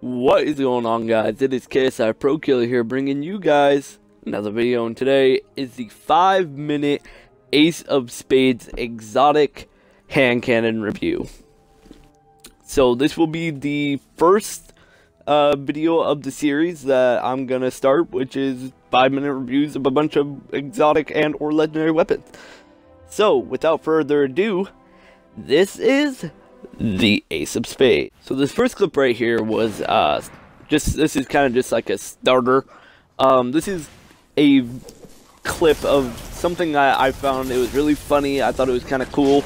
What is going on, guys? It is KSI Pro Killer here, bringing you guys another video, and today is the 5-minute Ace of Spades exotic hand cannon review. So this will be the first video of the series that I'm gonna start, which is 5-minute reviews of a bunch of exotic and or legendary weapons. So without further ado, this is the Ace of Spades. So this first clip right here was this is kind of just like a starter. This is a clip of something I found. It was really funny. I thought it was kind of cool,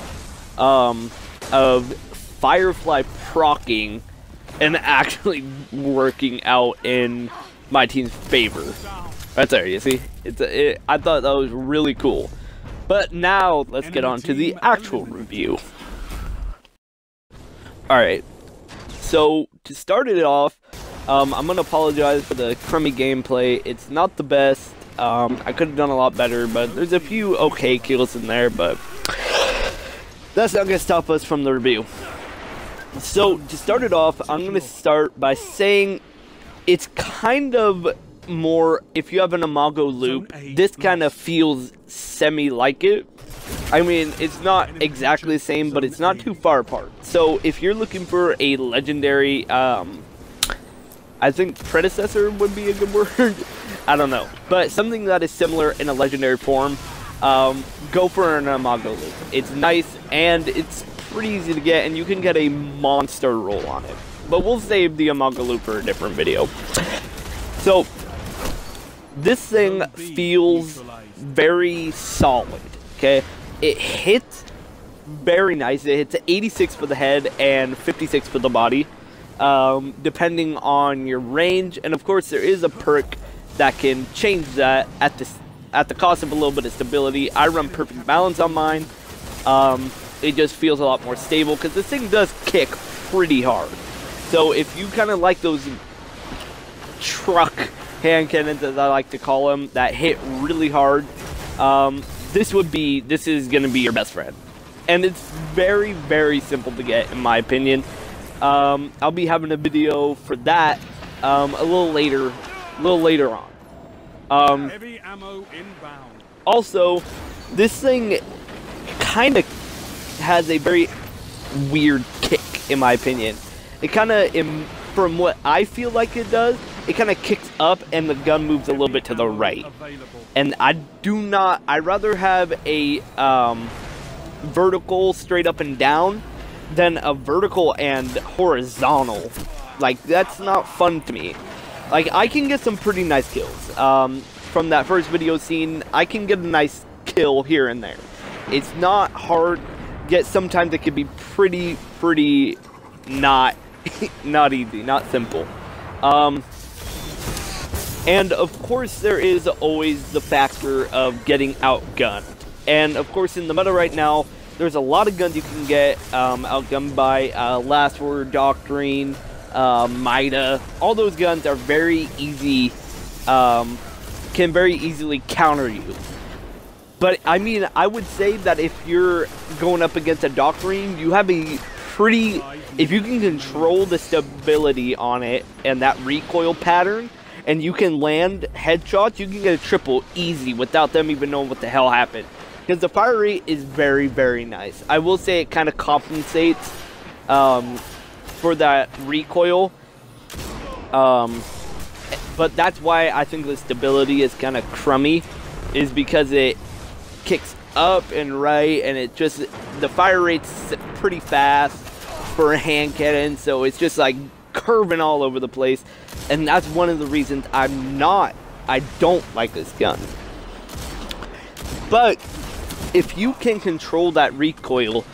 of Firefly proccing and actually working out in my team's favor. Right there, you see? I thought that was really cool. But now let's get on to the actual review. Alright, so to start it off, I'm going to apologize for the crummy gameplay. It's not the best. I could have done a lot better, but there's a few okay kills in there, but that's not going to stop us from the review. So to start it off, I'm going to start by saying it's kind of more, if you have an Imago loop, this kind of feels semi-like it. I mean, it's not exactly the same, but it's not too far apart. So if you're looking for a legendary, I think predecessor would be a good word. I don't know. But something that is similar in a legendary form, go for an Imago loop. It's nice, and it's pretty easy to get, and you can get a monster roll on it. But we'll save the Imago loop for a different video. So this thing feels very solid, okay? It hits very nice. It hits 86 for the head and 56 for the body, depending on your range. And of course, there is a perk that can change that at the cost of a little bit of stability. I run Perfect Balance on mine. It just feels a lot more stable because this thing does kick pretty hard. So if you kind of like those truck hand cannons, as I like to call them, that hit really hard, this is going to be your best friend. And it's very, very simple to get, in my opinion. I'll be having a video for that a little later on. Heavy ammo inbound. Also, this thing kind of has a very weird kick, in my opinion. It kind of, from what I feel like it does, it kind of kicks up and the gun moves a little bit to the right. And I'd rather have a vertical straight up and down than a vertical and horizontal. Like, that's not fun to me. Like, I can get some pretty nice kills. From that first video scene, I can get a nice kill here and there. It's not hard, yet sometimes it can be pretty not easy, not simple. And of course, there is always the factor of getting outgunned. And of course, in the meta right now, there's a lot of guns you can get outgunned by. Last Word, Doctrine, Mida. All those guns are very easy, can very easily counter you. But I mean, I would say that if you're going up against a Doctrine, you have a pretty, if you can control the stability on it and that recoil pattern, and you can land headshots, you can get a triple easy without them even knowing what the hell happened. Because the fire rate is very, very nice. I will say it kind of compensates for that recoil. But that's why I think the stability is kind of crummy, is because it kicks up and right, and it just, the fire rate's pretty fast for a hand cannon, so it's just like curving all over the place. And that's one of the reasons I don't like this gun. But if you can control that recoil,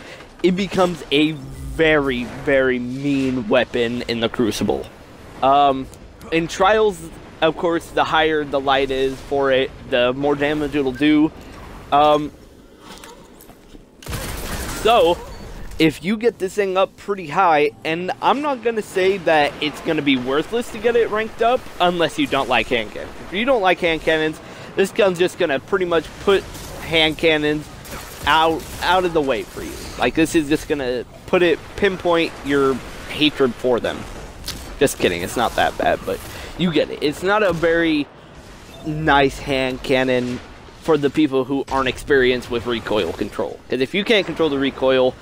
it becomes a very, very mean weapon in the Crucible. In Trials, of course, the higher the light is for it, the more damage it'll do. So if you get this thing up pretty high, and I'm not going to say that it's going to be worthless to get it ranked up unless you don't like hand cannons. If you don't like hand cannons, this gun's just going to pretty much put hand cannons out of the way for you. Like, this is just going to pinpoint your hatred for them. Just kidding, it's not that bad, but you get it. It's not a very nice hand cannon for the people who aren't experienced with recoil control. Because if you can't control the recoil,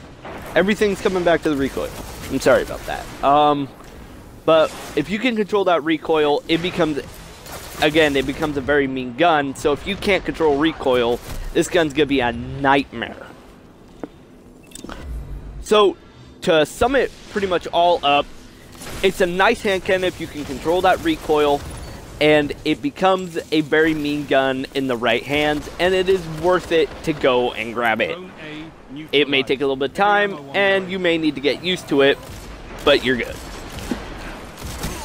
everything's coming back to the recoil. I'm sorry about that. But if you can control that recoil, it becomes, again, it becomes a very mean gun. So if you can't control recoil, this gun's going to be a nightmare. So to sum it pretty much all up, it's a nice hand cannon if you can control that recoil, and it becomes a very mean gun in the right hands, and it is worth it to go and grab it. It may take a little bit of time, and you may need to get used to it, but you're good.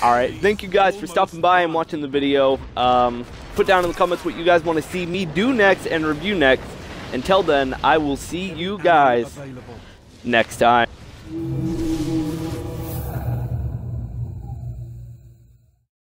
Alright, thank you guys for stopping by and watching the video. Put down in the comments what you guys want to see me do next and review next. Until then, I will see you guys next time.